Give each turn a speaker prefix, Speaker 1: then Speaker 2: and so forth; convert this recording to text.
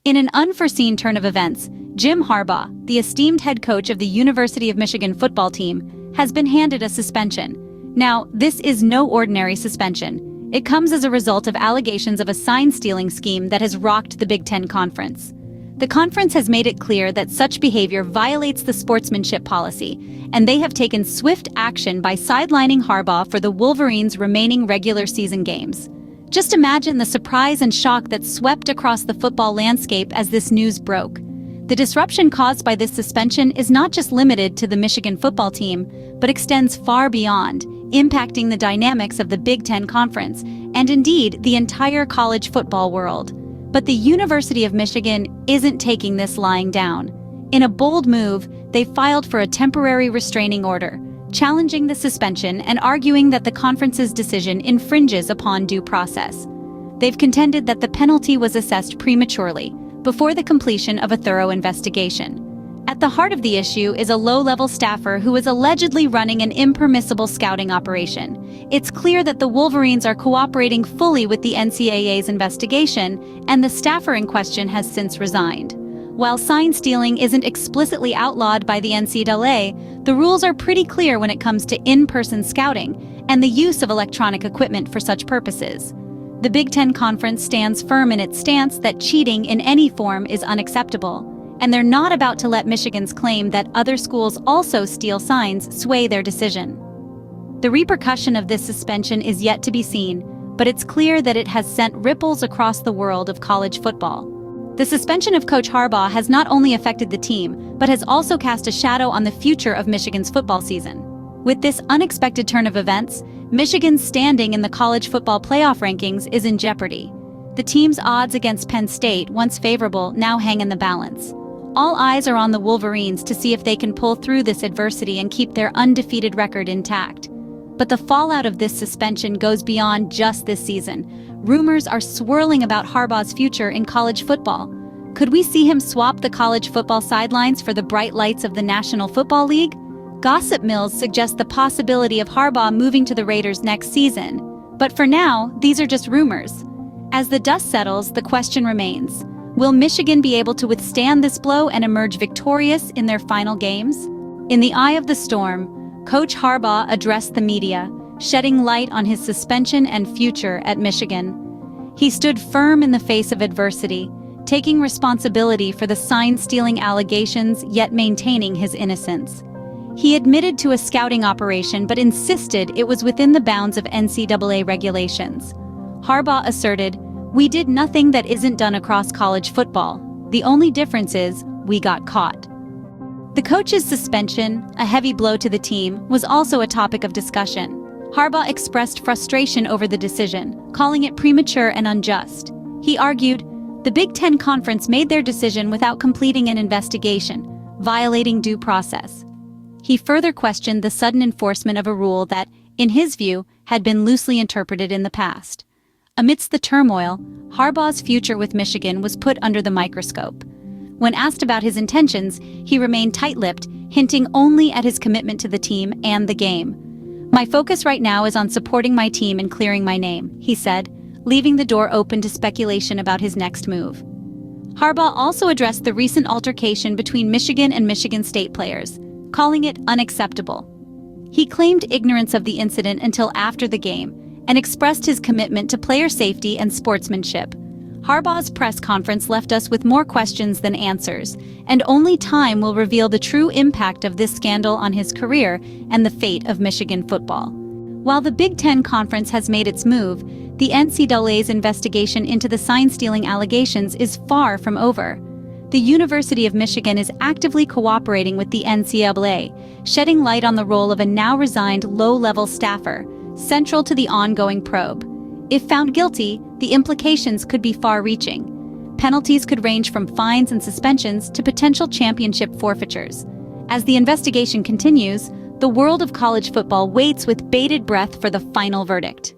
Speaker 1: In an unforeseen turn of events, Jim Harbaugh, the esteemed head coach of the University of Michigan football team, has been handed a suspension. Now, this is no ordinary suspension. It comes as a result of allegations of a sign-stealing scheme that has rocked the Big Ten Conference. The conference has made it clear that such behavior violates the sportsmanship policy, and they have taken swift action by sidelining Harbaugh for the Wolverines' remaining regular season games. Just imagine the surprise and shock that swept across the football landscape as this news broke. The disruption caused by this suspension is not just limited to the Michigan football team, but extends far beyond, impacting the dynamics of the Big Ten Conference, and indeed the entire college football world. But the University of Michigan isn't taking this lying down. In a bold move, they filed for a temporary restraining order, challenging the suspension and arguing that the conference's decision infringes upon due process. They've contended that the penalty was assessed prematurely, before the completion of a thorough investigation. At the heart of the issue is a low-level staffer who is allegedly running an impermissible scouting operation. It's clear that the Wolverines are cooperating fully with the NCAA's investigation, and the staffer in question has since resigned. While sign stealing isn't explicitly outlawed by the NCAA, the rules are pretty clear when it comes to in-person scouting and the use of electronic equipment for such purposes. The Big Ten Conference stands firm in its stance that cheating in any form is unacceptable, and they're not about to let Michigan's claim that other schools also steal signs sway their decision. The repercussion of this suspension is yet to be seen, but it's clear that it has sent ripples across the world of college football. The suspension of Coach Harbaugh has not only affected the team, but has also cast a shadow on the future of Michigan's football season. With this unexpected turn of events, Michigan's standing in the college football playoff rankings is in jeopardy. The team's odds against Penn State, once favorable, now hang in the balance. All eyes are on the Wolverines to see if they can pull through this adversity and keep their undefeated record intact. But the fallout of this suspension goes beyond just this season. Rumors are swirling about Harbaugh's future in college football. Could we see him swap the college football sidelines for the bright lights of the National Football League? Gossip mills suggest the possibility of Harbaugh moving to the Raiders next season. But for now, these are just rumors. As the dust settles, the question remains: will Michigan be able to withstand this blow and emerge victorious in their final games? In the eye of the storm, Coach Harbaugh addressed the media, shedding light on his suspension and future at Michigan. He stood firm in the face of adversity, taking responsibility for the sign-stealing allegations yet maintaining his innocence. He admitted to a scouting operation but insisted it was within the bounds of NCAA regulations. Harbaugh asserted, "We did nothing that isn't done across college football. The only difference is, we got caught." The coach's suspension, a heavy blow to the team, was also a topic of discussion. Harbaugh expressed frustration over the decision, calling it premature and unjust. He argued, the Big Ten Conference made their decision without completing an investigation, violating due process. He further questioned the sudden enforcement of a rule that, in his view, had been loosely interpreted in the past. Amidst the turmoil, Harbaugh's future with Michigan was put under the microscope. When asked about his intentions, he remained tight-lipped, hinting only at his commitment to the team and the game. "My focus right now is on supporting my team and clearing my name," he said, leaving the door open to speculation about his next move. Harbaugh also addressed the recent altercation between Michigan and Michigan State players, calling it unacceptable. He claimed ignorance of the incident until after the game and expressed his commitment to player safety and sportsmanship. Harbaugh's press conference left us with more questions than answers, and only time will reveal the true impact of this scandal on his career and the fate of Michigan football. While the Big Ten Conference has made its move, the NCAA's investigation into the sign-stealing allegations is far from over. The University of Michigan is actively cooperating with the NCAA, shedding light on the role of a now-resigned low-level staffer, central to the ongoing probe. If found guilty, the implications could be far-reaching. Penalties could range from fines and suspensions to potential championship forfeitures. As the investigation continues, the world of college football waits with bated breath for the final verdict.